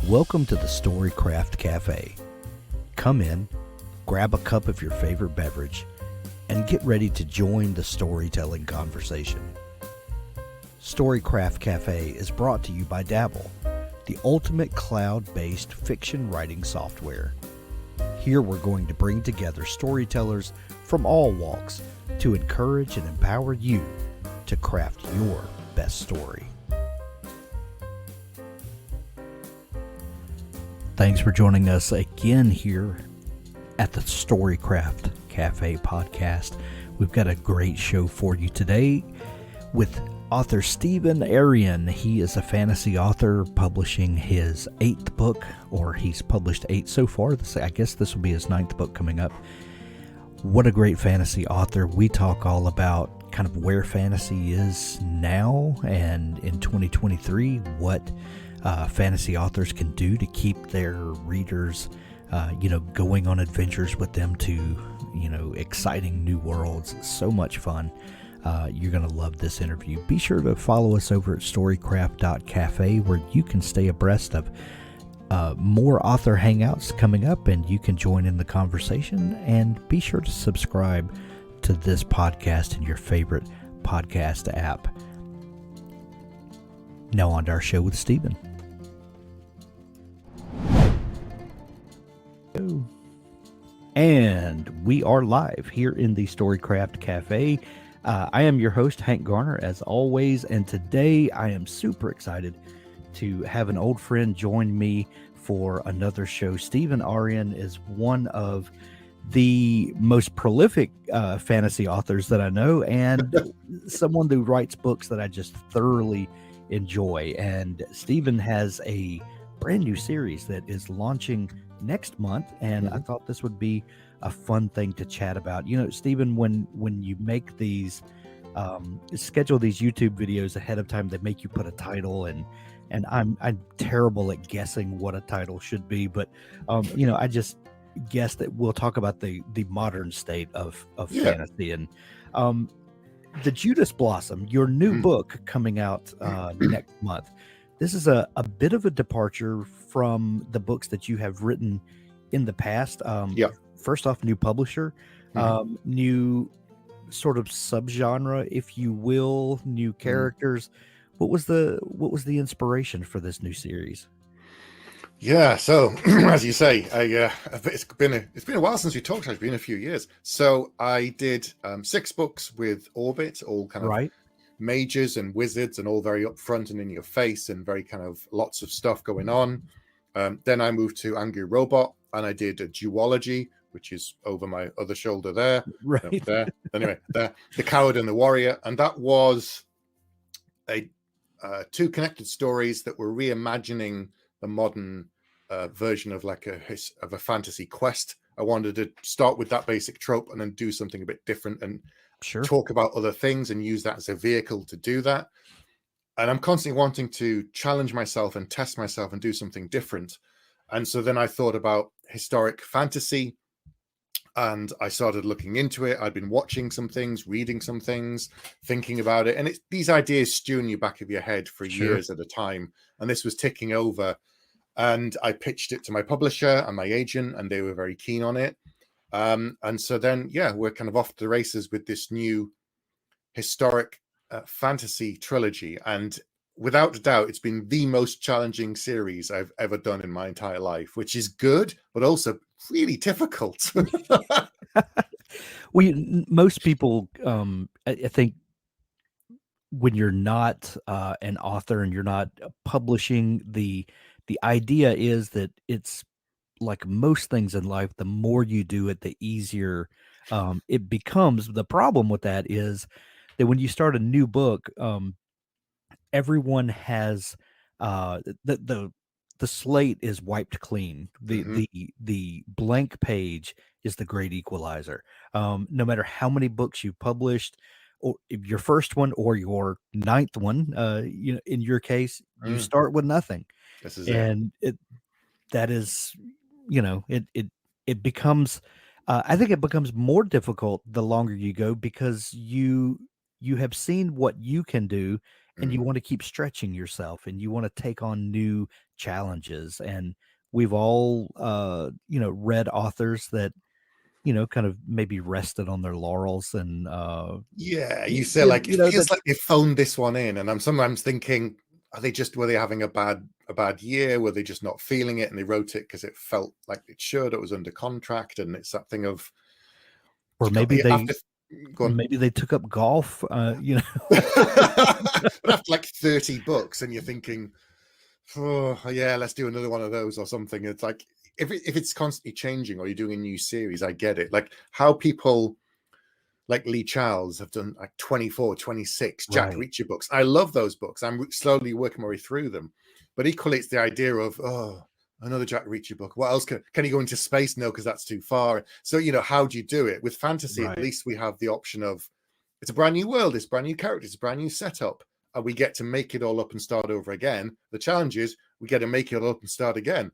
Welcome to the Storycraft Cafe. Come in, grab a cup of your favorite beverage, and get ready to join the storytelling conversation. Storycraft Cafe is brought to you by Dabble, the ultimate cloud-based fiction writing software. Here we're going to bring together storytellers from all walks to encourage and empower you to craft your best story. Thanks for joining us again here at the Storycraft Cafe podcast. We've got a great show for you today with author Stephen Aryan. He is a fantasy author publishing his 8th book, or he's published 8 so far. I guess this will be his 9th book coming up. What a great fantasy author. We talk all about kind of where fantasy is now and in 2023, what fantasy authors can do to keep their readers, going on adventures with them to, exciting new worlds. It's so much fun. You're going to love this interview. Be sure to follow us over at storycraft.cafe, where you can stay abreast of more author hangouts coming up, and you can join in the conversation. And be sure to subscribe to this podcast in your favorite podcast app. Now on to our show with Stephen. And we are live here in the Storycraft Cafe. I am your host, Hank Garner, as always, and today I am super excited to have an old friend join me for another show. Stephen Aryan is one of the most prolific fantasy authors that I know, and someone who writes books that I just thoroughly enjoy. And Stephen has a brand new series that is launching next month, and I thought this would be a fun thing to chat about. Stephen, when you make these schedule these YouTube videos ahead of time, they make you put a title, and I'm terrible at guessing what a title should be, but I just guess that we'll talk about the modern state of fantasy. And the Judas Blossom, your new book coming out next month. This is a bit of a departure from the books that you have written in the past. First off, new publisher, new sort of subgenre, if you will, new characters. What was the inspiration for this new series? Yeah, so as you say, it's been a while since we talked. It's been a few years. So I did 6 books with Orbit, all kind of mages and wizards, and all very upfront and in your face, and very kind of lots of stuff going on. Then I moved to Angry Robot, and I did a duology, which is over my other shoulder there. Right. There. Anyway, there, The Coward and the Warrior, and that was a 2 connected stories that were reimagining the modern version of a fantasy quest. I wanted to start with that basic trope and then do something a bit different and talk about other things and use that as a vehicle to do that. And I'm constantly wanting to challenge myself and test myself and do something different. And so then I thought about historic fantasy, and I started looking into it. I'd been watching some things, reading some things, thinking about it. And these ideas stew in the back of your head for years at a time. And this was ticking over. And I pitched it to my publisher and my agent, and they were very keen on it. And so then, we're kind of off to the races with this new historic fantasy trilogy. And without a doubt, it's been the most challenging series I've ever done in my entire life, which is good, but also really difficult. Most people, I think, when you're not an author and you're not publishing, the idea is that it's like most things in life, the more you do it, the easier it becomes. The problem with that is that when you start a new book, everyone has the slate is wiped clean. The blank page is the great equalizer. No matter how many books you published, or your first one or your 9th one, in your case, you start with nothing. This is It becomes I think it becomes more difficult the longer you go, because you you have seen what you can do, and you Mm. want to keep stretching yourself, and you want to take on new challenges. And we've all, read authors that, kind of maybe rested on their laurels, and Yeah, you you, say you, like it you know feels that like they phoned this one in, and I'm sometimes thinking, were they having a bad year? Were they just not feeling it, and they wrote it because it felt like it should? It was under contract, and it's that thing of or you have to go on. maybe they took up golf, But after like 30 books, and you're thinking, oh yeah, let's do another one of those or something. It's like if it's constantly changing, or you're doing a new series, I get it. Like how people like Lee Charles have done like 24, 26 Jack Right, Reacher books. I love those books. I'm slowly working my way through them. But equally, it's the idea of, another Jack Reacher book. What else can he go into space? No, because that's too far. So, how do you do it? With fantasy, at right, least we have the option of it's a brand new world, it's brand new characters, it's a brand new setup. And we get to make it all up and start over again. The challenge is we get to make it all up and start again.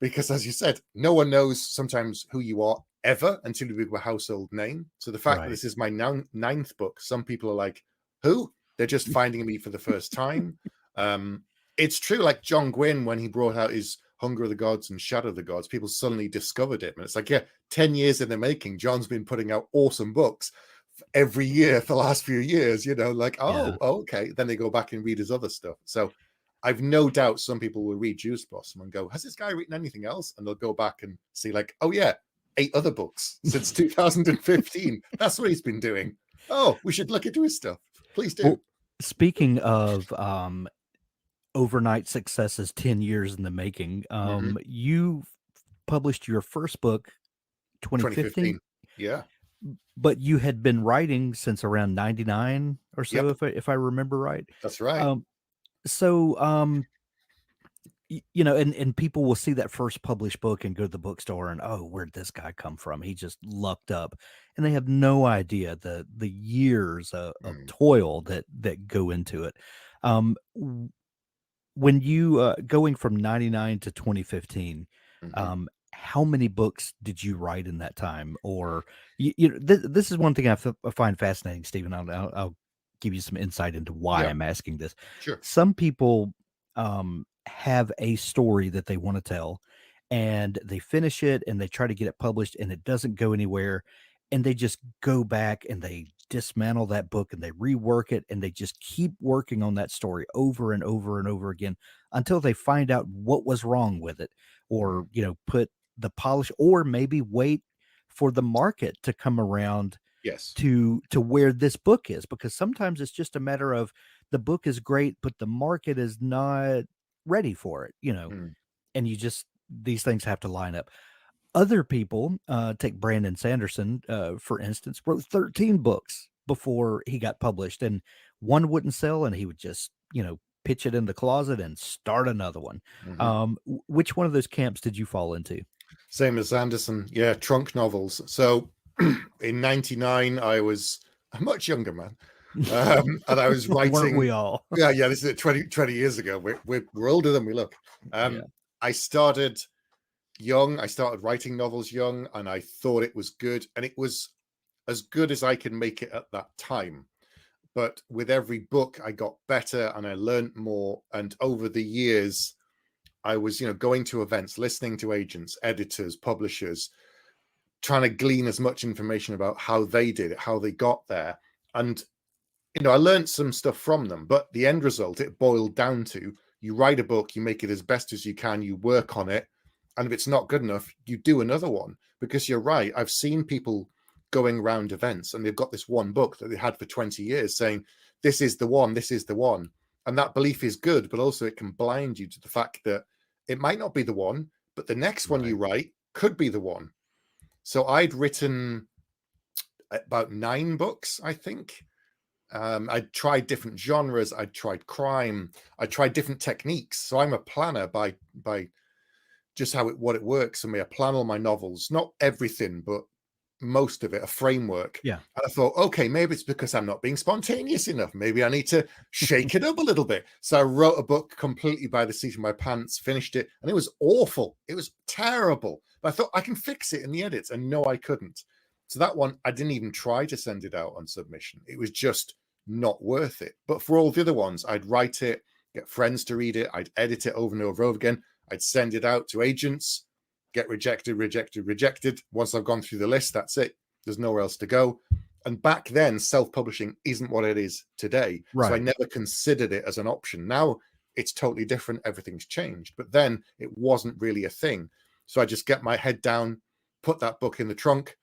Because as you said, no one knows sometimes who you are ever until you become a household name. So the fact that right. this is my ninth book, some people are like, who? They're just finding me for the first time. It's true, like John Gwynne, when he brought out his Hunger of the Gods and Shadow of the Gods, people suddenly discovered it. And it's like, yeah, 10 years in the making, John's been putting out awesome books every year for the last few years, like, Yeah. okay. Then they go back and read his other stuff. So I've no doubt some people will read Juice Blossom and go, has this guy written anything else? And they'll go back and see like, oh yeah, 8 other books since 2015. That's what he's been doing. Oh, we should look into his stuff. Please do. Well, speaking of overnight successes, 10 years in the making, Mm-hmm. you published your first book 2015, 2015. Yeah. but you had been writing since around 99 or so, Yep. if I remember right. That's right. Um, so and people will see that first published book and go to the bookstore and, oh, where'd this guy come from? He just lucked up, and they have no idea the years of Mm. toil that go into it. When you going from 99 to 2015, Mm-hmm. how many books did you write in that time? Or this is one thing I find fascinating, Stephen. I'll give you some insight into why Yeah, I'm asking this. sure. Some people have a story that they want to tell, and they finish it and they try to get it published, and it doesn't go anywhere, and they just go back and they dismantle that book and they rework it, and they just keep working on that story over and over and over again until they find out what was wrong with it, or Mm. put the polish, or maybe wait for the market to come around Yes. to where this book is, because sometimes it's just a matter of the book is great but the market is not ready for it, Mm. and these things have to line up. Other people, take Brandon Sanderson, for instance, wrote 13 books before he got published, and one wouldn't sell, and he would just, pitch it in the closet and start another one. Mm-hmm. Which one of those camps did you fall into? Same as Anderson. Yeah, trunk novels. So in 99, I was a much younger man. And I was Weren't writing. we all? Yeah, this is 20 years ago. We're older than we look. Yeah. I started young. I started writing novels young, and I thought it was good. And it was as good as I could make it at that time. But with every book, I got better and I learned more. And over the years, I was, going to events, listening to agents, editors, publishers, trying to glean as much information about how they did it, how they got there. And, I learned some stuff from them, but the end result, it boiled down to you write a book, you make it as best as you can, you work on it. And if it's not good enough, you do another one. Because you're right, I've seen people going around events and they've got this one book that they had for 20 years saying, this is the one, this is the one. And that belief is good, but also it can blind you to the fact that it might not be the one, but the next one you write could be the one. So I'd written about 9 books, I think. I'd tried different genres. I'd tried crime. I tried different techniques. So I'm a planner by just what it works. I plan all my novels, not everything, but most of it, a framework. Yeah. And I thought, okay, maybe it's because I'm not being spontaneous enough. Maybe I need to shake it up a little bit. So I wrote a book completely by the seat of my pants, finished it, and it was awful. It was terrible. But I thought I can fix it in the edits, and no, I couldn't. So that one, I didn't even try to send it out on submission. It was just not worth it. But for all the other ones, I'd write it, get friends to read it, I'd edit it over and over again, I'd send it out to agents, get rejected, rejected, rejected. Once I've gone through the list, that's it. There's nowhere else to go. And back then, self-publishing isn't what it is today. Right. So I never considered it as an option. Now it's totally different. Everything's changed. But then it wasn't really a thing. So I just get my head down, put that book in the trunk,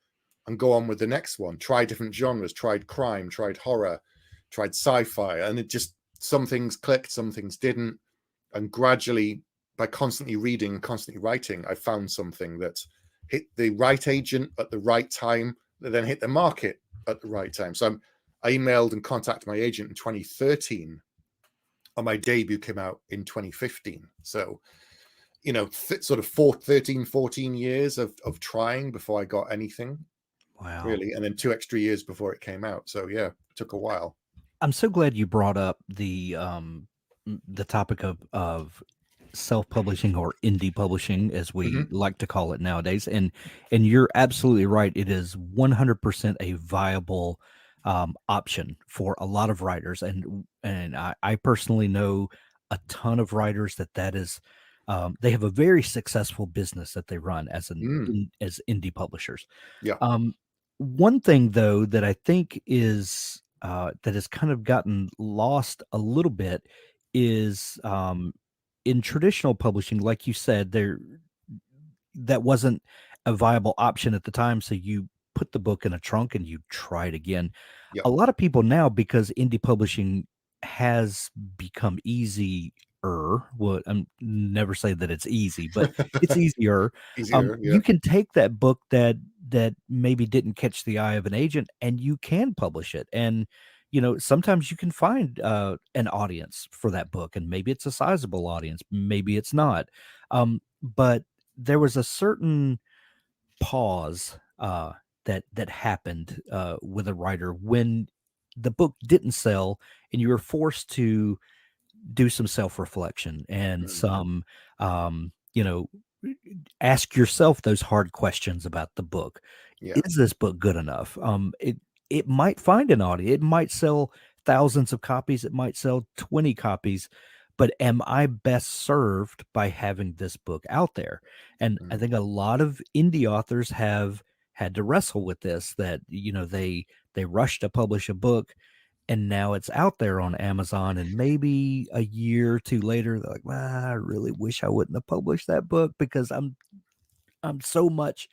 and go on with the next one. Try different genres, tried crime, tried horror, tried sci-fi. And it just, some things clicked, some things didn't. And gradually, by constantly reading and constantly writing, I found something that hit the right agent at the right time, that then hit the market at the right time. So I emailed and contacted my agent in 2013, and my debut came out in 2015. So, you know, sort of 14 years of trying before I got anything. Wow. Really. And then 2 extra years before it came out. So yeah, it took a while. I'm so glad you brought up the topic of self-publishing, or indie publishing, as we like to call it nowadays. And you're absolutely right. It is 100% a viable option for a lot of writers. And I personally know a ton of writers that is, they have a very successful business that they run as as indie publishers. Yeah. One thing though that I think is that has kind of gotten lost a little bit is in traditional publishing, like you said, that wasn't a viable option at the time. So you put the book in a trunk and you try it again. Yep. A lot of people now, because indie publishing has become easier. Well, I'm never say that it's easy, but it's easier. Yeah. You can take that book that maybe didn't catch the eye of an agent, and you can publish it. And you know, sometimes you can find an audience for that book, and maybe it's a sizable audience, maybe it's not. But there was a certain pause that happened with a writer when the book didn't sell, and you were forced to do some self-reflection and some you know, ask yourself those hard questions about the book. Is this book good enough? It might find an audience, it might sell thousands of copies, it might sell 20 copies, but am I best served by having this book out there? And I think a lot of indie authors have had to wrestle with this, that you know, they rush to publish a book, and now it's out there on Amazon, and maybe a year or two later, they're like, well, I really wish I wouldn't have published that book, because I'm so much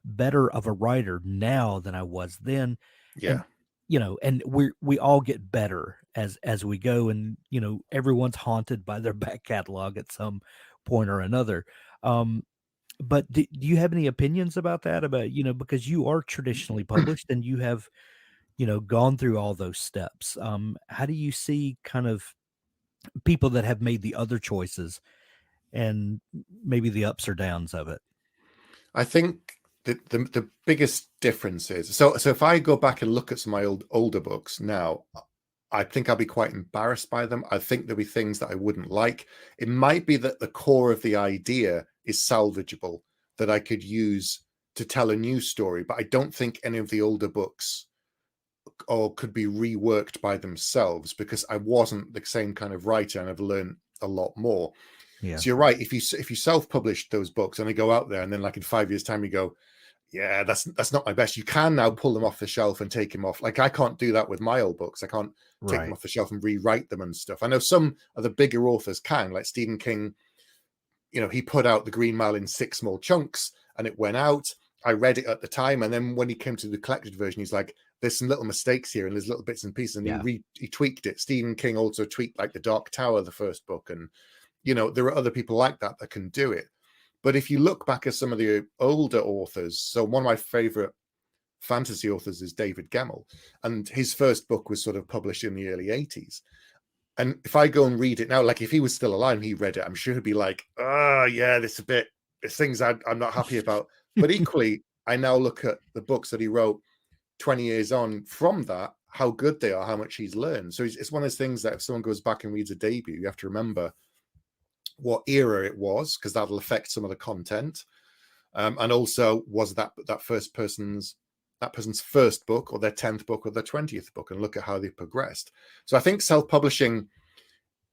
better of a writer now than I was then. Yeah. And, you know, and we all get better as we go, and, you know, everyone's haunted by their back catalog at some point or another. But do you have any opinions about that? About, you know, because you are traditionally published and you have, you know, gone through all those steps. How do you see kind of people that have made the other choices, and maybe the ups or downs of it? I think the biggest difference is, so if I go back and look at some of my older books now, I think I'll be quite embarrassed by them. I think there'll be things that I wouldn't like. It might be that the core of the idea is salvageable, that I could use to tell a new story, but I don't think any of the older books or could be reworked by themselves, because I wasn't the same kind of writer, and I've learned a lot more. Yeah. So you're right. If you self-publish those books and they go out there, and then like in 5 years' time you go, yeah, that's not my best, you can now pull them off the shelf and take them off. Like I can't do that with my old books. I can't take them off the shelf and rewrite them and stuff. I know some of the bigger authors can, like Stephen King. You know, he put out The Green Mile in 6 small chunks, and it went out. I read it at the time, and then when he came to the collected version, he's like, there's some little mistakes here, and there's little bits and pieces, and he tweaked it. Stephen King also tweaked like The Dark Tower, the first book, and you know, there are other people like that can do it. But if you look back at some of the older authors, so one of my favorite fantasy authors is David Gemmell, and his first book was sort of published in the early 80s. And if I go and read it now, like if he was still alive and he read it, I'm sure he'd be like, oh yeah, there's things I'm not happy about. But equally, I now look at the books that he wrote 20 years on from that, how good they are, how much he's learned. So it's one of those things that if someone goes back and reads a debut, you have to remember what era it was, because that'll affect some of the content. And also, was that first person's that person's first book or their 10th book or their 20th book and look at how they progressed. So I think self-publishing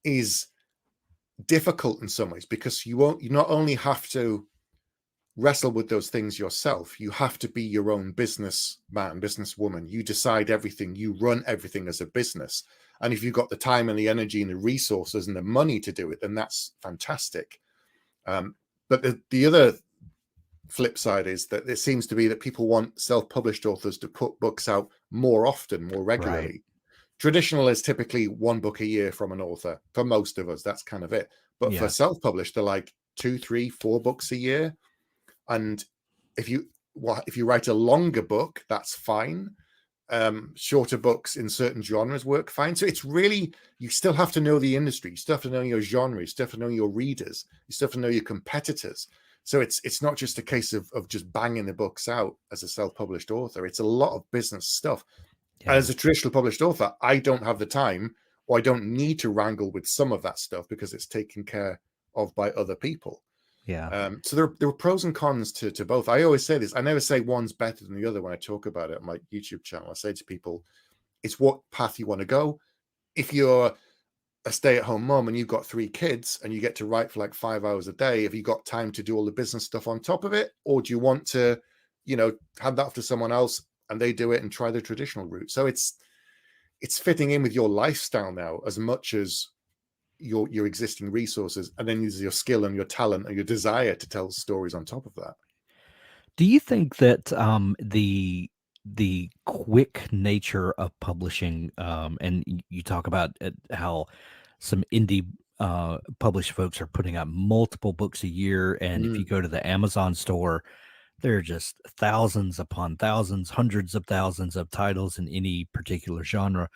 is difficult in some ways because you not only have to wrestle with those things yourself, you have to be your own businessman, businesswoman. You decide everything, you run everything as a business. And if you've got the time and the energy and the resources and the money to do it, then that's fantastic. But the other flip side is that it seems to be that people want self-published authors to put books out more often, more regularly. Right. Traditional is typically one book a year from an author. For most of us, that's kind of it. But for self-published, they're like 2, 3, 4 books a year. And if you write a longer book, that's fine. Shorter books in certain genres work fine. So it's really, you still have to know the industry. You still have to know your genre. You still have to know your readers. You still have to know your competitors. So it's not just a case of just banging the books out as a self-published author. It's a lot of business stuff. Yeah. As a traditional published author, I don't have the time, or I don't need to wrangle with some of that stuff because it's taken care of by other people. Yeah. So there are pros and cons to both. I always say this. I never say one's better than the other when I talk about it on my YouTube channel. I say to people, it's what path you want to go. If you're a stay-at-home mom and you've got 3 kids and you get to write for like 5 hours a day, have you got time to do all the business stuff on top of it? Or do you want to, hand that off to someone else and they do it and try the traditional route? So it's fitting in with your lifestyle now as much as your existing resources, and then use your skill and your talent and your desire to tell stories on top of that. Do you think that the quick nature of publishing, and you talk about how some indie published folks are putting out multiple books a year, and if you go to the Amazon store, there are just thousands upon thousands, hundreds of thousands of titles in any particular genre.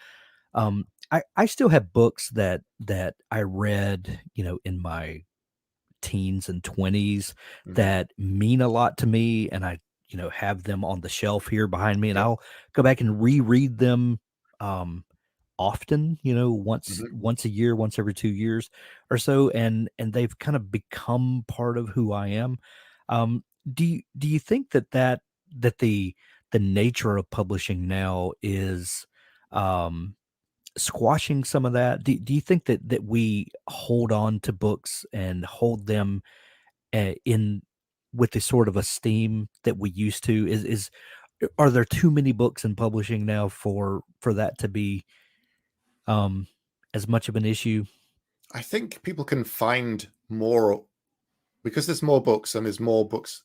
I still have books that I read, in my teens and 20s that mean a lot to me, and I, have them on the shelf here behind me, and I'll go back and reread them often, once a year, once every 2 years or so, and they've kind of become part of who I am. Do you think that the nature of publishing now is squashing some of that? Do you think that we hold on to books and hold them in with the sort of esteem that we used to? Are there too many books in publishing now for that to be as much of an issue? I think people can find more because there's more books, and there's more books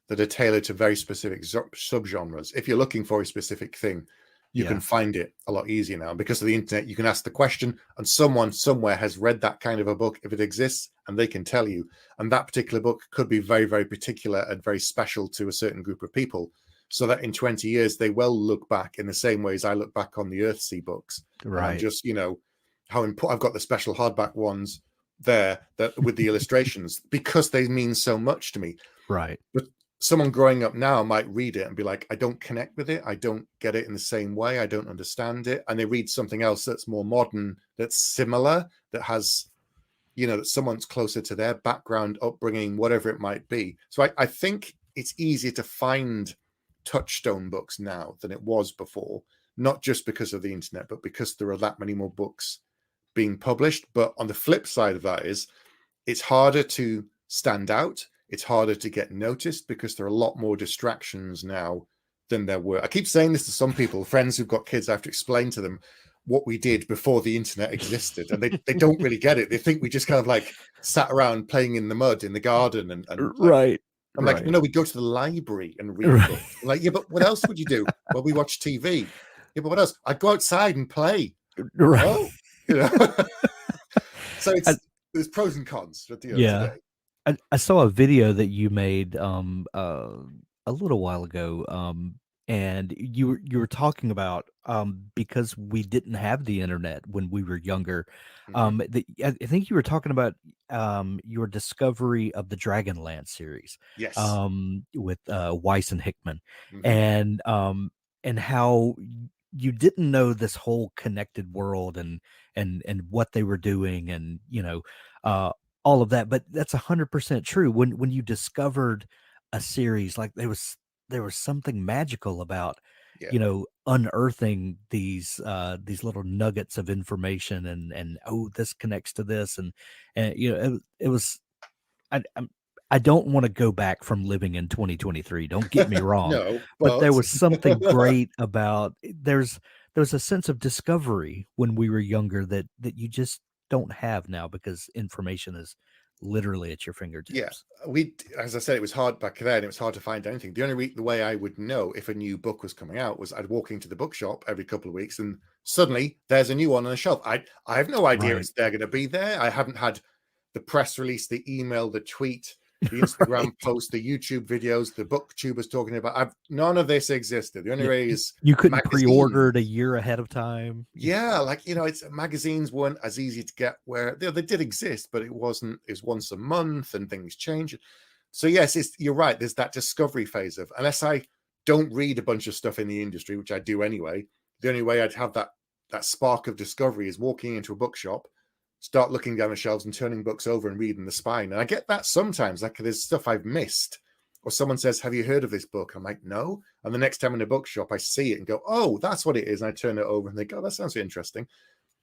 that are tailored to very specific subgenres. If you're looking for a specific thing, you can find it a lot easier now. Because of the internet, you can ask the question and someone somewhere has read that kind of a book, if it exists, and they can tell you. And that particular book could be very, very particular and very special to a certain group of people. So that in 20 years, they will look back in the same way as I look back on the Earthsea books. Right. And just, how important. I've got the special hardback ones there that with the illustrations because they mean so much to me. Right. But someone growing up now might read it and be like, I don't connect with it. I don't get it in the same way. I don't understand it. And they read something else that's more modern, that's similar, that has, that someone's closer to their background, upbringing, whatever it might be. So I think it's easier to find touchstone books now than it was before, not just because of the internet, but because there are that many more books being published. But on the flip side of that is it's harder to stand out. It's harder to get noticed because there are a lot more distractions now than there were. I keep saying this to some people, friends who've got kids. I have to explain to them what we did before the internet existed. And they don't really get it. They think we just kind of like sat around playing in the mud in the garden. And right. I'm like, no, we go to the library and read books. I'm like, yeah, but what else would you do? Well, we watch TV. Yeah, but what else? I'd go outside and play. Right. Oh, So there's pros and cons at the end of the day. I saw a video that you made a little while ago, and you were talking about because we didn't have the internet when we were younger. I think you were talking about your discovery of the Dragonlance series. Yes. With Weis and Hickman, and how you didn't know this whole connected world and what they were doing, and all of that. But that's 100% true. When you discovered a series, like there was something magical about Yeah. unearthing these little nuggets of information, and oh, this connects to this, and it was. I don't want to go back from living in 2023. Don't get me wrong, No, but there but was something great about there's a sense of discovery when we were younger that you just don't have now, because information is literally at your yeah, fingertips. as I said, it was hard back then. It was hard to find anything. The way I would know if a new book was coming out was I'd walk into the bookshop every couple of weeks, and suddenly there's a new one on the shelf. I have no idea Right. they're going to be there. I haven't had the press release, the email, the tweet, the Instagram Right. post, the YouTube videos, the booktubers talking about. None of this existed. The only Yeah, way is you couldn't magazines. pre-order it a year ahead of time. Yeah, like it's magazines weren't as easy to get. Where they did exist, but it wasn't. It's once a month, and things change. So yes, you're right. There's that discovery phase of, unless I don't read a bunch of stuff in the industry, which I do anyway. The only way I'd have that spark of discovery is walking into a bookshop, start looking down the shelves and turning books over and reading the spine. And I get that sometimes, like there's stuff I've missed, or someone says, "Have you heard of this book?" I'm like, "No." And the next time in a bookshop, I see it and go, "Oh, that's what it is." And I turn it over and think, "Oh, that sounds interesting."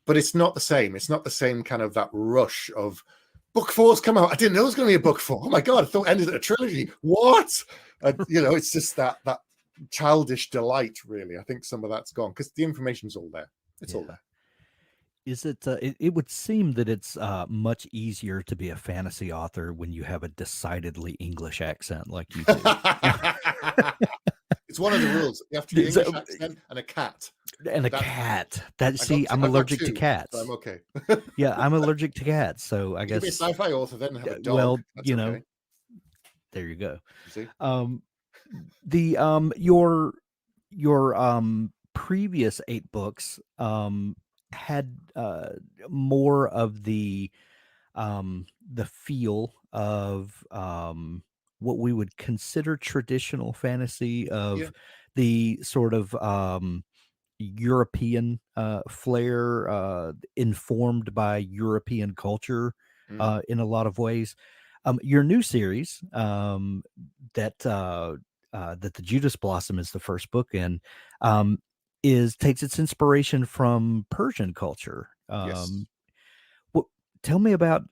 But it's not the same. It's not the same kind of that rush of book four's come out. I didn't know it was going to be a book four. Oh my God, I thought it ended at a trilogy. What? It's just that childish delight, really. I think some of that's gone because the information's all there. It's all there. Is it, it would seem that it's much easier to be a fantasy author when you have a decidedly English accent like you do. It's one of the rules. You have to be English accent and a cat. And a cat. I'm I've got allergic to two, cats. so I'm okay. Yeah, I'm allergic to cats, so I You can be a guess sci-fi author then and have a dog. well, That's okay. there you go. You see? The your previous 8 books had more of the feel of what we would consider traditional fantasy, of Yeah. the sort of European flair, informed by European culture in a lot of ways. Your new series, that the Judas Blossom is the first book in, takes its inspiration from Persian culture. Yes. Tell me about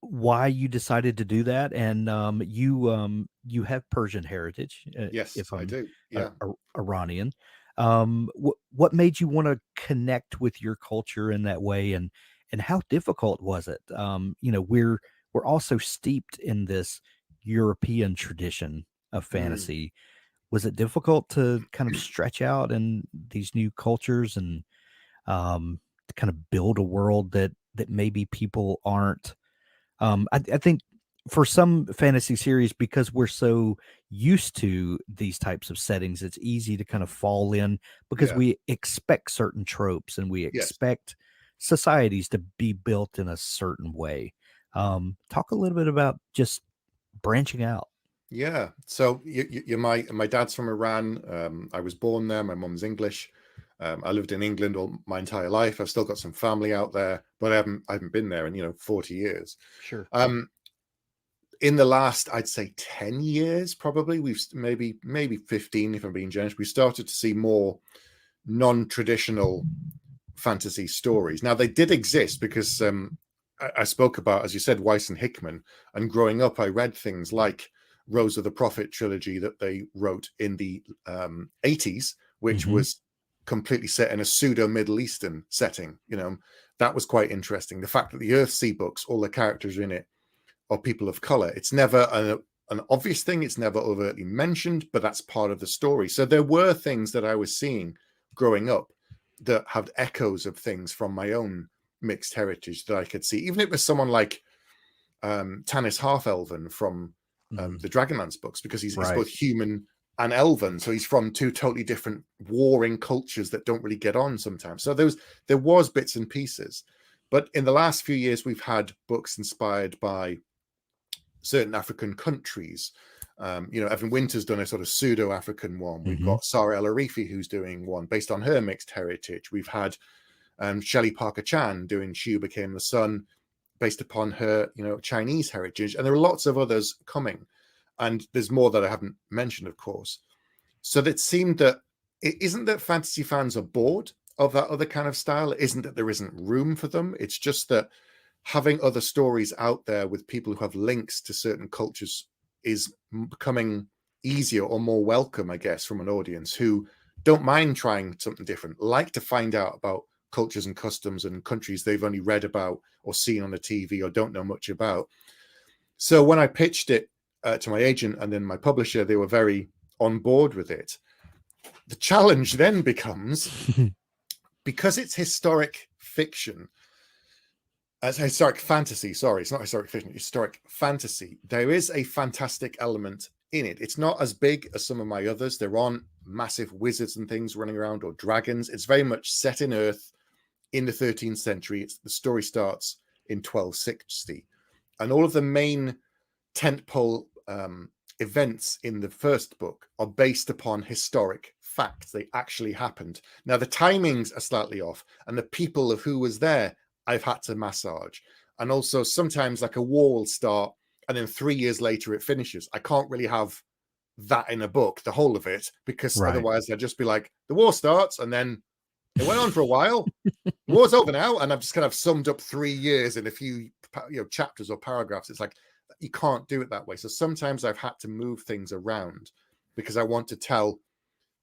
why you decided to do that, and you have Persian heritage, Yes, if I I'm do. Yeah. Iranian. What made you want to connect with your culture in that way, and how difficult was it? We're also steeped in this European tradition of fantasy. Was it difficult to kind of stretch out in these new cultures, and to kind of build a world that maybe people aren't? I think for some fantasy series, because we're so used to these types of settings, it's easy to kind of fall in, because Yeah. we expect certain tropes, and we Yes. expect societies to be built in a certain way. Talk a little bit about just branching out. Yeah. So my dad's from Iran. I was born there. My mum's English. I lived in England all my entire life. I've still got some family out there, but I haven't been there in 40 years. Sure. In the last, I'd say 10 years, probably, we've maybe 15, if I'm being generous, we started to see more non-traditional fantasy stories. Now, they did exist because I spoke about, as you said, Weis and Hickman, and growing up, I read things like Rose of the Prophet trilogy that they wrote in the 80s, which was completely set in a pseudo Middle Eastern setting. That was quite interesting. The fact that the Earthsea books, all the characters in it are people of color. It's never an obvious thing. It's never overtly mentioned, but that's part of the story. So there were things that I was seeing growing up that had echoes of things from my own mixed heritage that I could see. Even if it was someone like Tanis Half-Elven from the Dragonlance books, because he's both human and elven. So he's from two totally different warring cultures that don't really get on sometimes. So there was bits and pieces. But in the last few years, we've had books inspired by certain African countries. Evan Winter's done a sort of pseudo-African one. We've got Sarah El Arifi, who's doing one based on her mixed heritage. We've had Shelley Parker Chan doing She Who Became the Sun, based upon her, Chinese heritage. And there are lots of others coming. And there's more that I haven't mentioned, of course. So that seemed that it isn't that fantasy fans are bored of that other kind of style. It isn't that there isn't room for them. It's just that having other stories out there with people who have links to certain cultures is becoming easier or more welcome, I guess, from an audience who don't mind trying something different, like to find out about cultures and customs and countries they've only read about or seen on the TV or don't know much about. So when I pitched it to my agent and then my publisher, they were very on board with it. The challenge then becomes, because it's historic fiction, as historic fantasy, sorry, it's not historic fiction, historic fantasy, there is a fantastic element in it. It's not as big as some of my others. There aren't massive wizards and things running around or dragons. It's very much set in Earth in the 13th century. The story starts in 1260. And all of the main tentpole events in the first book are based upon historic facts. They actually happened. Now, the timings are slightly off, and the people of who was there, I've had to massage. And also sometimes like a war will start and then 3 years later it finishes. I can't really have that in a book, the whole of it, because otherwise I'd just be like, the war starts and then it went on for a while. War's over now. And I've just kind of summed up 3 years in a few chapters or paragraphs. It's like, you can't do it that way. So sometimes I've had to move things around because I want to tell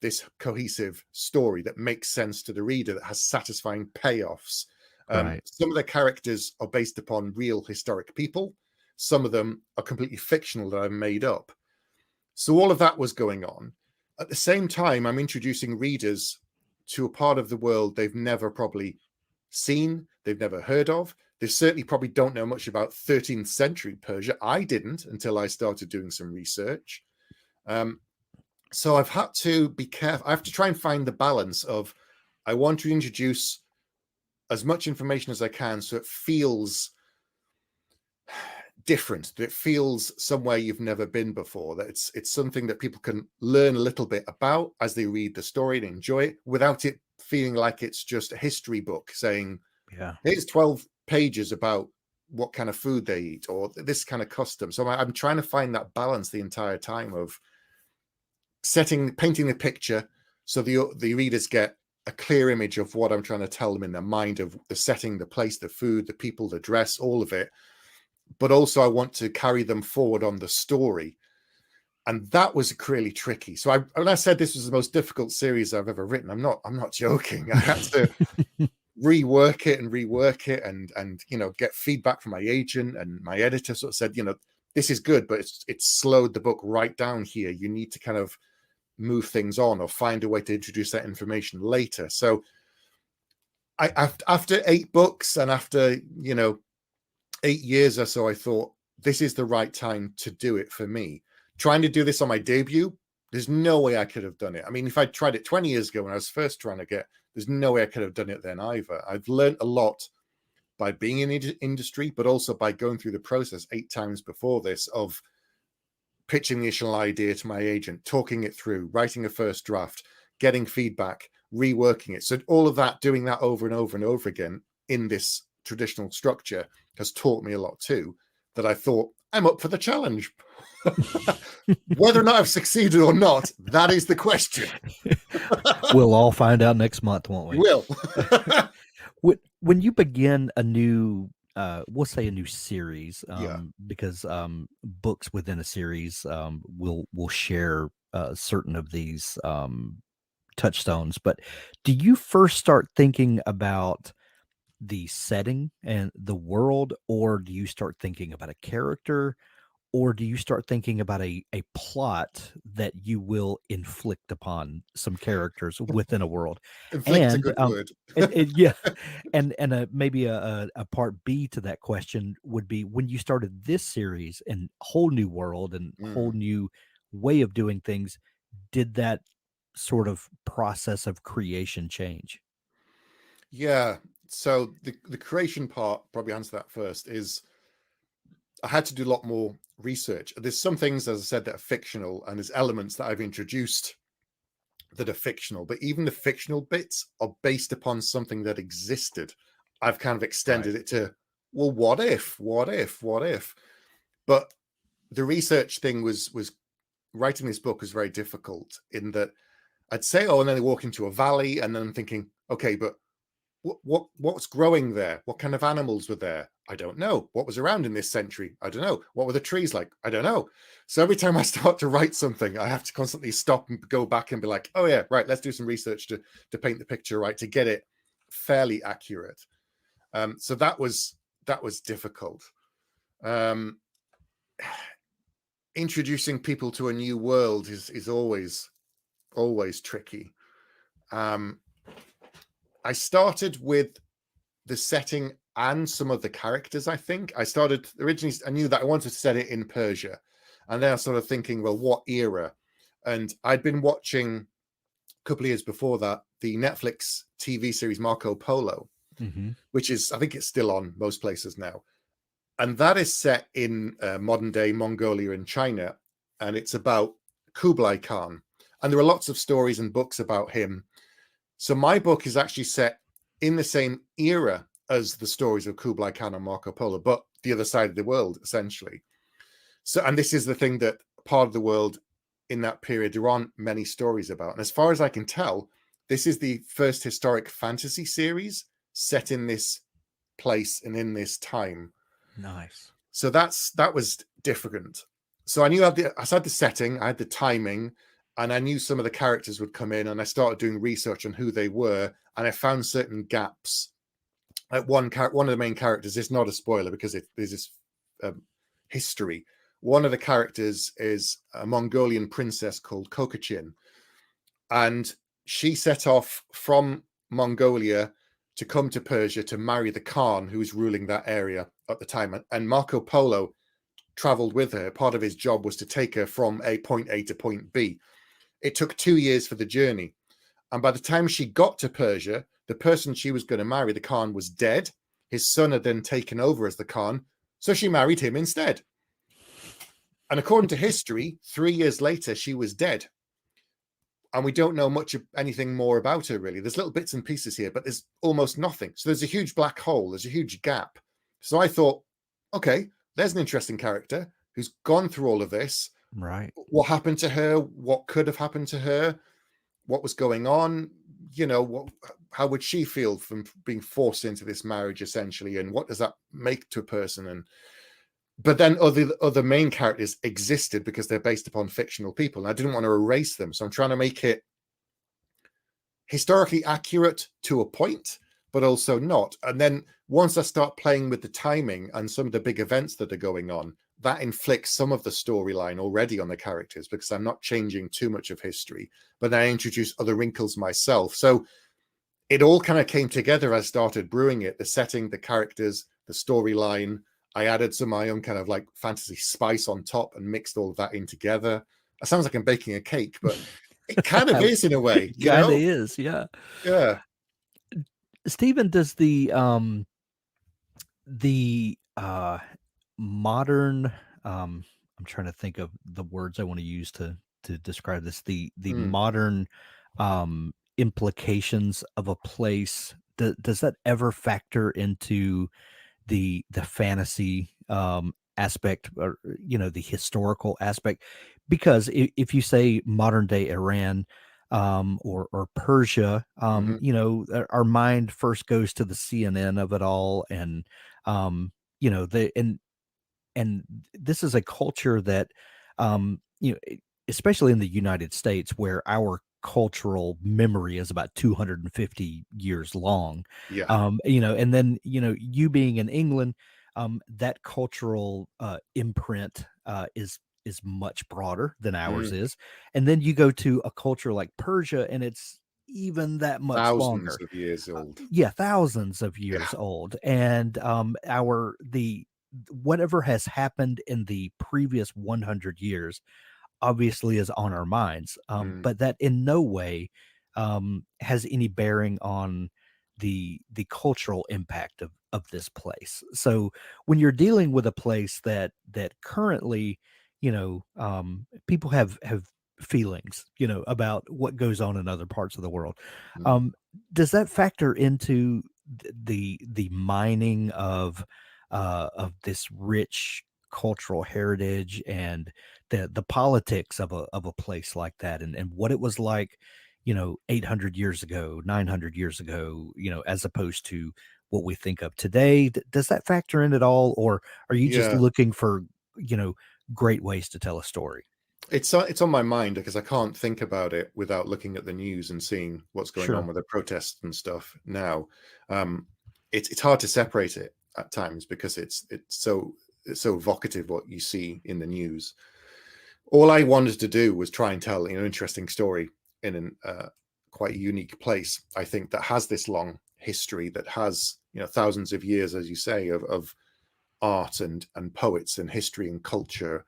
this cohesive story that makes sense to the reader, that has satisfying payoffs. Some of the characters are based upon real historic people. Some of them are completely fictional that I've made up. So all of that was going on. At the same time, I'm introducing readers to a part of the world they've never probably seen, they've never heard of. They certainly probably don't know much about 13th century Persia. I didn't until I started doing some research. So I've had to be careful. I have to try and find the balance of, I want to introduce as much information as I can so it feels different, that it feels somewhere you've never been before, that it's something that people can learn a little bit about as they read the story and enjoy it, without it feeling like it's just a history book saying, here's 12 pages about what kind of food they eat or this kind of custom. So I'm trying to find that balance the entire time of painting the picture so the readers get a clear image of what I'm trying to tell them in their mind, of the setting, the place, the food, the people, the dress, all of it. But also I want to carry them forward on the story. And that was really tricky. So when I said this was the most difficult series I've ever written, I'm not joking. I had to rework it and get feedback from my agent, and my editor sort of said, this is good, but it's slowed the book right down here. You need to kind of move things on or find a way to introduce that information later. So after 8 books and after 8 years or so, I thought this is the right time to do it for me. Trying to do this on my debut, there's no way I could have done it. I mean, if I tried it 20 years ago when I was first trying to there's no way I could have done it then either. I've learned a lot by being in the industry, but also by going through the process 8 times before this of pitching the initial idea to my agent, talking it through, writing a first draft, getting feedback, reworking it. So all of that, doing that over and over and over again in this traditional structure has taught me a lot too, that I thought, I'm up for the challenge. Whether or not I've succeeded or not, that is the question. We'll all find out next month, won't we? We will. When you begin a new, we'll say a new series, because books within a series will share certain of these touchstones. But do you first start thinking about the setting and the world, or do you start thinking about a character, or do you start thinking about a plot that you will inflict upon some characters within a world? Inflict's a good word. And maybe a part B to that question would be, when you started this series and whole new world and whole new way of doing things, did that sort of process of creation change? Yeah. So the creation part, probably answer that first, is I had to do a lot more research. There's some things, as I said, that are fictional, and there's elements that I've introduced that are fictional, but even the fictional bits are based upon something that existed. I've kind of extended it to, well, what if? But the research thing was writing this book was very difficult in that I'd say, oh, and then they walk into a valley, and then I'm thinking, okay, but what's growing there? What kind of animals were there? I don't know. What was around in this century? I don't know. What were the trees like? I don't know. So every time I start to write something, I have to constantly stop and go back and be like, oh yeah, right, let's do some research to paint the picture right, to get it fairly accurate. So that was difficult. Introducing people to a new world is always tricky. I started with the setting and some of the characters. I think I started originally, I knew that I wanted to set it in Persia, and then I started thinking, well, what era? And I'd been watching a couple of years before that the Netflix TV series Marco Polo, which is, I think it's still on most places now, and that is set in modern day Mongolia and China, and it's about Kublai Khan, and there are lots of stories and books about him. So my book is actually set in the same era as the stories of Kublai Khan and Marco Polo, but the other side of the world, essentially. So, and this is the thing, that part of the world in that period there aren't many stories about. And as far as I can tell, this is the first historic fantasy series set in this place and in this time. Nice. So that was different. So I knew I had the setting, I had the timing, and I knew some of the characters would come in, and I started doing research on who they were, and I found certain gaps. Like one of the main characters, it's not a spoiler because there's this history. One of the characters is a Mongolian princess called Kokachin, and she set off from Mongolia to come to Persia to marry the Khan who was ruling that area at the time. And Marco Polo traveled with her. Part of his job was to take her from point A to point B. It took 2 years for the journey. And by the time she got to Persia, the person she was going to marry, the Khan, was dead. His son had then taken over as the Khan. So she married him instead. And according to history, 3 years later, she was dead. And we don't know much of anything more about her, really. There's little bits and pieces here, but there's almost nothing. So there's a huge black hole. There's a huge gap. So I thought, okay, there's an interesting character who's gone through all of this. Right. What happened to her? What could have happened to her? What was going on? How would she feel from being forced into this marriage, essentially? And what does that make to a person? But then other main characters existed because they're based upon fictional people. And I didn't want to erase them. So I'm trying to make it historically accurate to a point, but also not. And then once I start playing with the timing and some of the big events that are going on, that inflicts some of the storyline already on the characters because I'm not changing too much of history, but I introduce other wrinkles myself. So it all kind of came together as I started brewing it, the setting, the characters, the storyline. I added some of my own kind of like fantasy spice on top and mixed all of that in together. It sounds like I'm baking a cake, but it kind of is in a way. It kind of is, yeah. Yeah. Stephen, does the modern I'm trying to think of the words I want to use to describe this, the modern implications of a place, does that ever factor into the fantasy aspect, or the historical aspect? Because if you say modern day Iran or Persia, our mind first goes to the CNN of it all, and and this is a culture that especially in the United States, where our cultural memory is about 250 years long. Yeah. And then you being in England, that cultural imprint is much broader than ours is. And then you go to a culture like Persia, and it's even that much longer. Thousands of years old. Yeah, thousands of years old. And whatever has happened in the previous 100 years obviously is on our minds, but that in no way has any bearing on the cultural impact of this place. So when you're dealing with a place that currently people have feelings about what goes on in other parts of the world, does that factor into the mining of this rich cultural heritage and the politics of a place like that, and what it was like, 800 years ago, 900 years ago, as opposed to what we think of today. Does that factor in at all, or are you just Yeah, looking for, great ways to tell a story? it's on my mind because I can't think about it without looking at the news and seeing what's going on Sure. with the protests and stuff now. It's hard to separate it at times because it's so evocative what you see in the news. All I wanted to do was try and tell an interesting story in an quite unique place, I think, that has this long history, that has thousands of years, as you say, of art and poets and history and culture.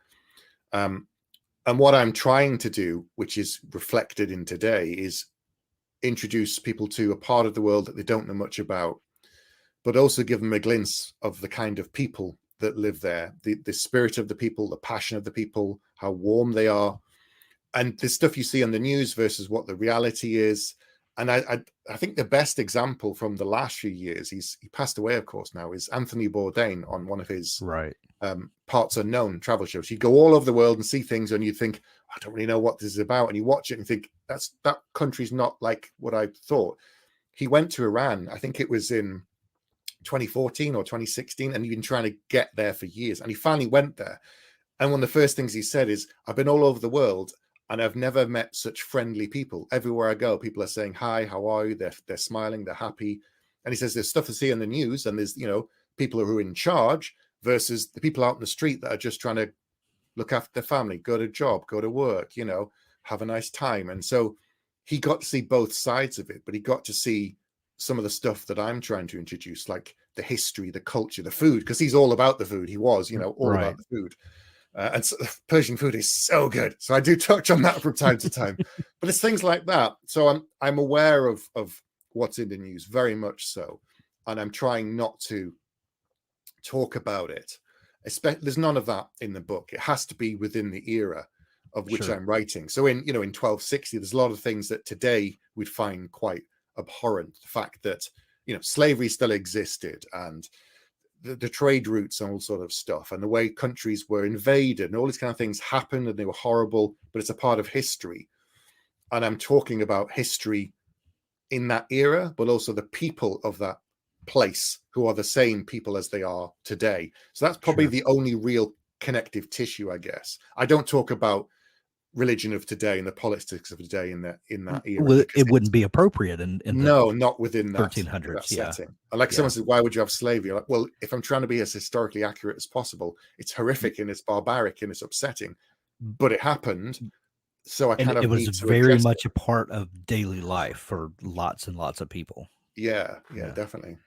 And what I'm trying to do, which is reflected in today, is introduce people to a part of the world that they don't know much about, but also give them a glimpse of the kind of people that live there, the spirit of the people, the passion of the people, how warm they are, and the stuff you see on the news versus what the reality is. And I think the best example from the last few years, he passed away, of course, now, is Anthony Bourdain on one of his Right. Parts Unknown travel shows. He'd go all over the world and see things, and you'd think, I don't really know what this is about. And you watch it and think, that country's not like what I thought. He went to Iran, I think it was in 2014 or 2016, and he'd been trying to get there for years. And he finally went there. And one of the first things he said is, I've been all over the world and I've never met such friendly people. Everywhere I go, people are saying, hi, how are you? They're smiling, they're happy. And he says, there's stuff to see on the news, and there's, people who are in charge versus the people out in the street that are just trying to look after their family, go to job, go to work, have a nice time. And so he got to see both sides of it, but he got to see some of the stuff that I'm trying to introduce, like the history, the culture, the food, because he's all about the food. He was, all Right. about the food. And so Persian food is so good. So I do touch on that from time to time, but it's things like that. So I'm aware of what's in the news, very much so. And I'm trying not to talk about it. There's none of that in the book. It has to be within the era of which Sure. I'm writing. So in 1260, there's a lot of things that today we'd find quite abhorrent. The fact that, slavery still existed, and the trade routes and all sort of stuff, and the way countries were invaded and all these kind of things happened, and they were horrible, but it's a part of history. And I'm talking about history in that era, but also the people of that place who are the same people as they are today. So that's probably Sure. the only real connective tissue, I guess. I don't talk about religion of today and the politics of today in that era. Well, it wouldn't be appropriate in the No, not within that 1300s. Yeah. setting. Like someone said, why would you have slavery? Like, well, if I'm trying to be as historically accurate as possible, it's horrific and it's barbaric and it's upsetting, but it happened. So I And kind of it was need to very address much it. a part of daily life for lots and lots of people. Yeah, Yeah. definitely.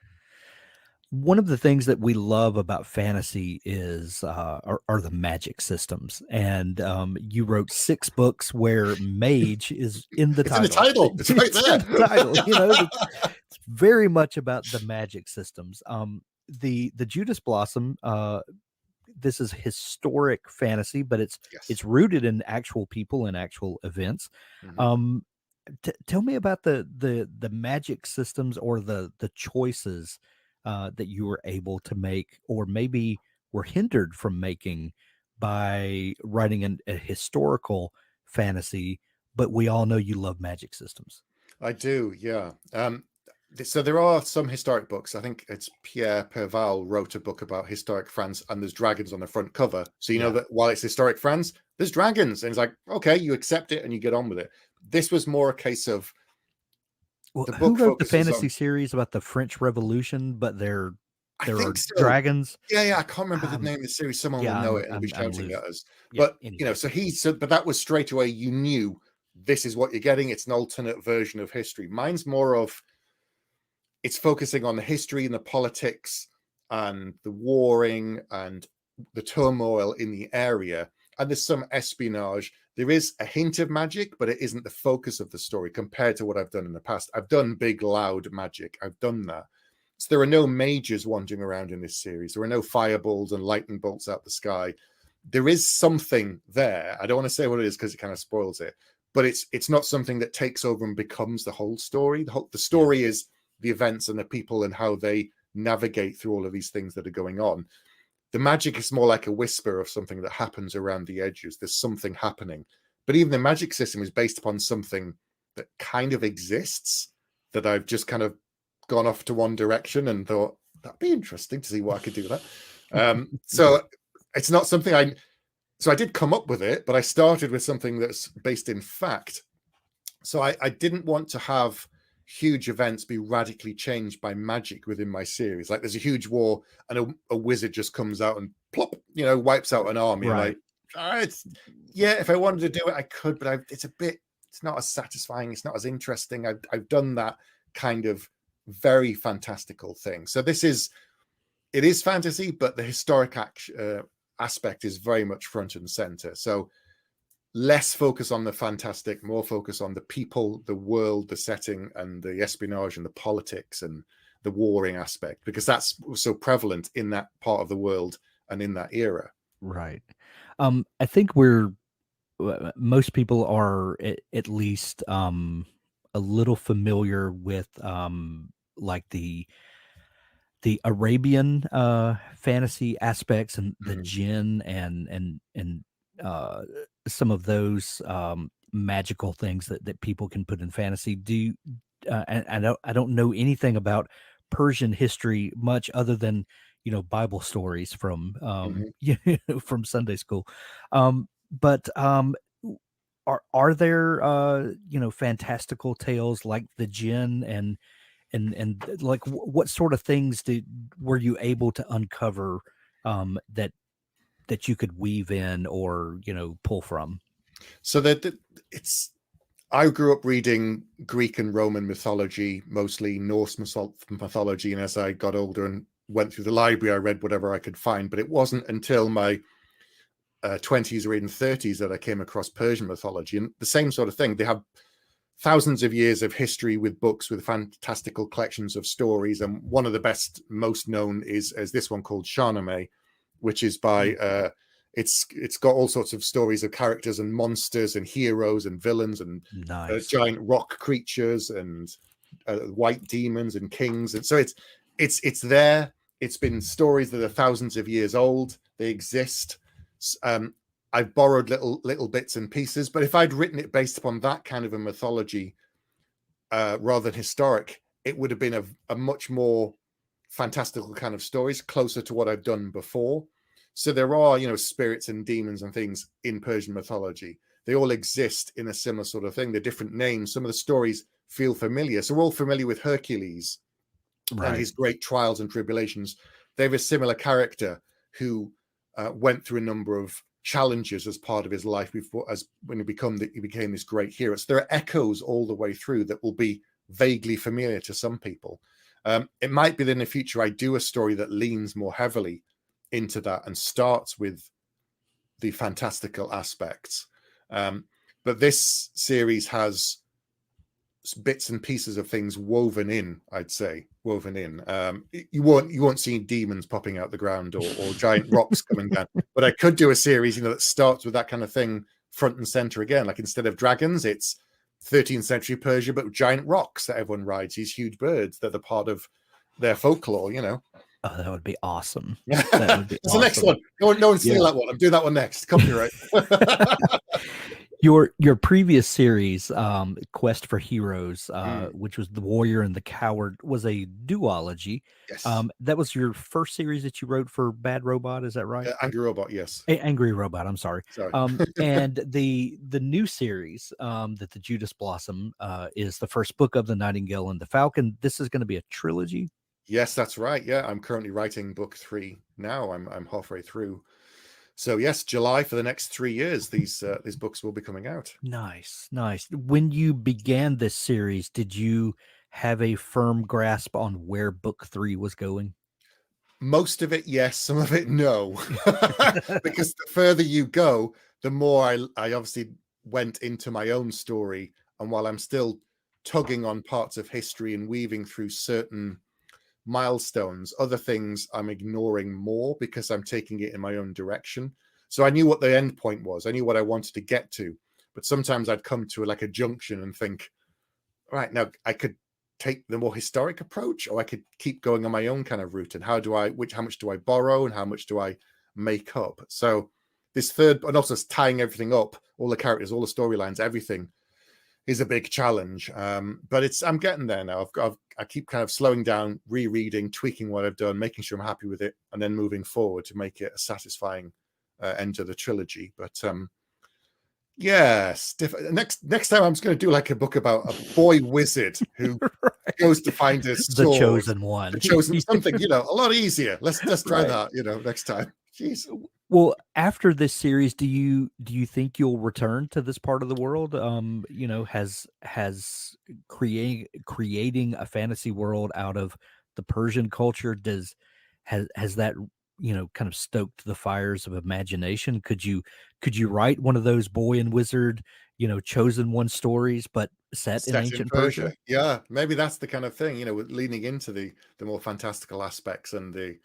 One of the things that we love about fantasy is are the magic systems, and you wrote 6 books where mage is in the It's title. in the title. It's right there. In the title. It's very much about the magic systems. The Judas Blossom. This is historic fantasy, but it's rooted in actual people and actual events. Mm-hmm. Tell me about the magic systems or the choices that you were able to make, or maybe were hindered from making by writing a historical fantasy. But we all know you love magic systems. I do, yeah. So there are some historic books. I think it's Pierre Perval wrote a book about historic France, and there's dragons on the front cover. So you know that while it's historic France, there's dragons. And it's like, okay, you accept it and you get on with it. This was more a case of Well, the who book wrote the focuses fantasy on... series about the French Revolution, but there I are think so. dragons? Yeah, I can't remember the name of the series. Someone will know it and be shouting at us. But anyway. But that was straight away, you knew this is what you're getting. It's an alternate version of history. Mine's more of, it's focusing on the history and the politics and the warring and the turmoil in the area. And there's some espionage. There is a hint of magic, but it isn't the focus of the story compared to what I've done in the past. I've done big, loud magic. I've done that. So there are no mages wandering around in this series. There are no fireballs and lightning bolts out the sky. There is something there. I don't want to say what it is because it kind of spoils it, but it's not something that takes over and becomes the whole story. The story is the events and the people and how they navigate through all of these things that are going on. The magic is more like a whisper of something that happens around the edges. There's something happening. But even the magic system is based upon something that kind of exists, that I've just kind of gone off to one direction and thought, that'd be interesting to see what I could do with that. So it's not something I did come up with it, but I started with something that's based in fact. So I didn't want to have huge events be radically changed by magic within my series. Like there's a huge war and a wizard just comes out and plop, wipes out an army. Right. Like, if I wanted to do it, I could, but it's not as satisfying. It's not as interesting. I've done that kind of very fantastical thing. So it is fantasy, but the historic aspect is very much front and center. So less focus on the fantastic, more focus on the people, the world, the setting, and the espionage and the politics and the warring aspect, because that's so prevalent in that part of the world and in that era. Right. I think most people are at least a little familiar with like the Arabian fantasy aspects and the jinn and some of those magical things that people can put in fantasy. And I don't know anything about Persian history much other than Bible stories from from Sunday school. But are there fantastical tales like the jinn and like what sort of things were you able to uncover that you could weave in or pull from? So I grew up reading Greek and Roman mythology, mostly Norse mythology, and as I got older and went through the library, I read whatever I could find. But it wasn't until my 20s or even 30s that I came across Persian mythology, and the same sort of thing. They have thousands of years of history with books with fantastical collections of stories, and one of the best, most known is this one called Shahnameh, which is by it's got all sorts of stories of characters and monsters and heroes and villains and nice. Giant rock creatures and white demons and kings, and so it's there. It's been stories that are thousands of years old. They exist. I've borrowed little bits and pieces, but if I'd written it based upon that kind of a mythology rather than historic, it would have been a much more fantastical kind of stories, closer to what I've done before. So there are, spirits and demons and things in Persian mythology. They all exist in a similar sort of thing. They're different names. Some of the stories feel familiar. So we're all familiar with Hercules and his great trials and tribulations. They have a similar character who went through a number of challenges as part of his life when he became this great hero. So there are echoes all the way through that will be vaguely familiar to some people. It might be that in the future I do a story that leans more heavily into that and starts with the fantastical aspects. But this series has bits and pieces of things woven in, I'd say. You won't see demons popping out the ground or giant rocks coming down. But I could do a series, that starts with that kind of thing front and center again. Like instead of dragons, it's 13th century Persia, but giant rocks that everyone rides, these huge birds that are part of their folklore, Oh, that would be awesome. That's the next one. No one steal that one. I'm doing that one next. Copyright. Your previous series, Quest for Heroes, which was The Warrior and the Coward, was a duology. Yes. That was your first series that you wrote for Bad Robot, is that right? Angry Robot, yes. Angry Robot, I'm sorry. And the new series, that the Judas Blossom, is the first book of The Nightingale and the Falcon. This is going to be a trilogy. Yes, that's right. Yeah, I'm currently writing book 3 now. I'm halfway through. So yes, July for the next 3 years, these books will be coming out. Nice. When you began this series, did you have a firm grasp on where book 3 was going? Most of it, yes. Some of it, no. Because the further you go, the more I obviously went into my own story. And while I'm still tugging on parts of history and weaving through certain milestones, other things I'm ignoring more because I'm taking it in my own direction. So I knew what the end point was. I knew what I wanted to get to, but sometimes I'd come to a junction and think, right, now I could take the more historic approach, or I could keep going on my own kind of route. And how much do I borrow and how much do I make up? So this third, and also tying everything up, all the characters, all the storylines, everything is a big challenge. But I'm getting there now. I keep kind of slowing down, rereading, tweaking what I've done, making sure I'm happy with it, and then moving forward to make it a satisfying end to the trilogy. But yes, next time I'm just going to do like a book about a boy wizard who goes to find his sword, the chosen one, the chosen something, a lot easier. Let's try that, next time. Jeez. Well, after this series, do you think you'll return to this part of the world? Has creating a fantasy world out of the Persian culture, has that kind of stoked the fires of imagination? Could you write one of those boy and wizard, chosen one stories, but set in ancient Persia? Yeah, maybe that's the kind of thing, leaning into the more fantastical aspects and the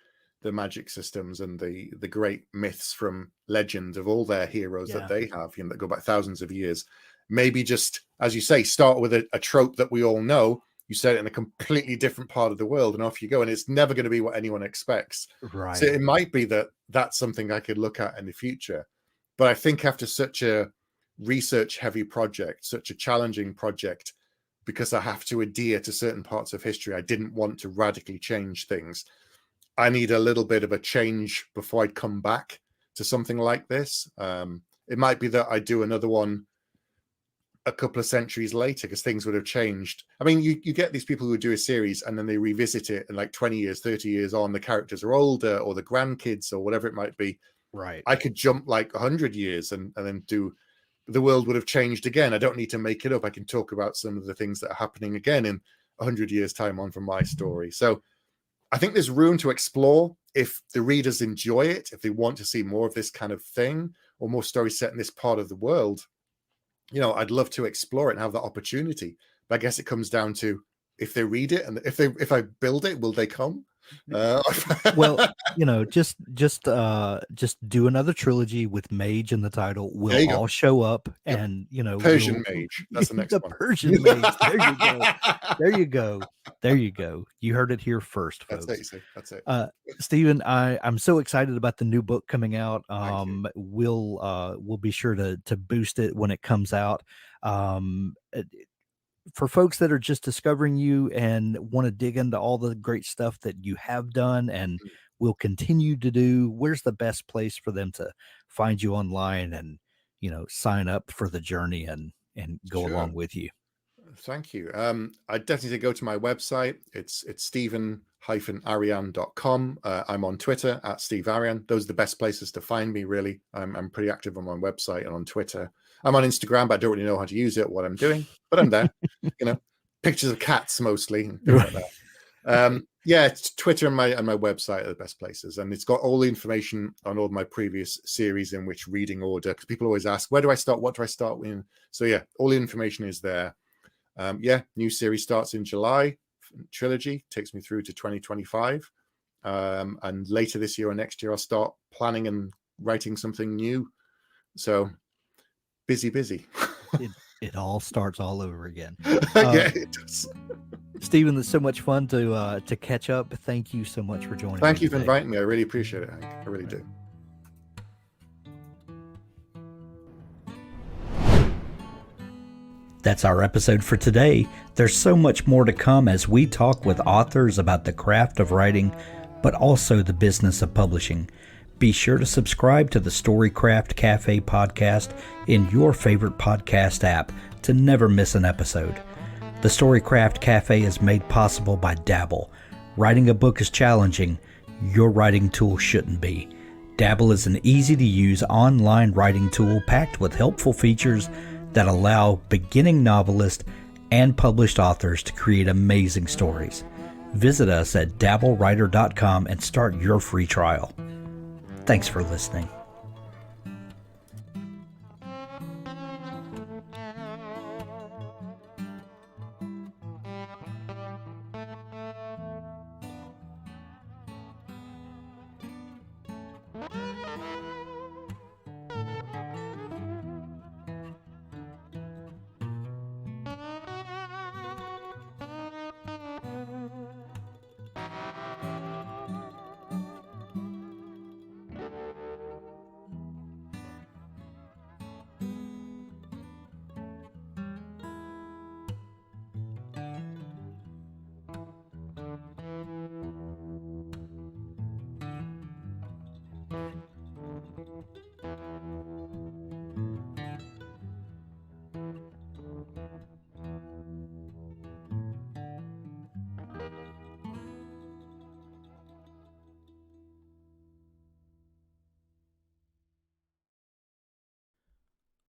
magic systems and the great myths from legend of all their heroes that they have, that go back thousands of years. Maybe just, as you say, start with a trope that we all know. You set it in a completely different part of the world, and off you go. And it's never going to be what anyone expects. Right. So it might be that that's something I could look at in the future. But I think after such a research-heavy project, such a challenging project, because I have to adhere to certain parts of history, I didn't want to radically change things. I need a little bit of a change before I come back to something like this. It might be that I do another one a couple of centuries later, because things would have changed. I mean, you get these people who do a series and then they revisit it, and like 20 years, 30 years on, the characters are older, or the grandkids, or whatever it might be. Right. I could jump like 100 years and then the world would have changed again. I don't need to make it up. I can talk about some of the things that are happening again in 100 years' time on from my story. So I think there's room to explore if the readers enjoy it, if they want to see more of this kind of thing, or more stories set in this part of the world. I'd love to explore it and have that opportunity. But I guess it comes down to if they read it, and if I build it, will they come? Well, just do another trilogy with mage in the title. We'll all go up, and Persian mage. That's the next one. Persian mage. There you go. There you go. You heard it here first, folks. That's it. Stephen, I'm so excited about the new book coming out. We'll be sure to boost it when it comes out. For folks that are just discovering you and want to dig into all the great stuff that you have done and will continue to do, where's the best place for them to find you online and, sign up for the journey and go along with you? Thank you. I definitely go to my website. It's stephen-aryan.com. I'm on Twitter at Steve Aryan. Those are the best places to find me, really. I'm pretty active on my website and on Twitter. I'm on Instagram, but I don't really know how to use it, what I'm doing, but I'm there. Pictures of cats mostly. And things like that. It's Twitter and my website are the best places, and it's got all the information on all my previous series in which reading order, because people always ask, where do I start? What do I start with? So all the information is there. New series starts in July. Trilogy takes me through to 2025, and later this year or next year I'll start planning and writing something new. So busy. It all starts all over again. It does. Stephen, it's so much fun to catch up. Thank you so much for joining me. Thank you for inviting me. I really appreciate it, Hank. I really do. That's our episode for today. There's so much more to come as we talk with authors about the craft of writing, but also the business of publishing. Be sure to subscribe to the Storycraft Cafe podcast in your favorite podcast app to never miss an episode. The Storycraft Cafe is made possible by Dabble. Writing a book is challenging. Your writing tool shouldn't be. Dabble is an easy-to-use online writing tool packed with helpful features that allow beginning novelists and published authors to create amazing stories. Visit us at dabblewriter.com and start your free trial. Thanks for listening.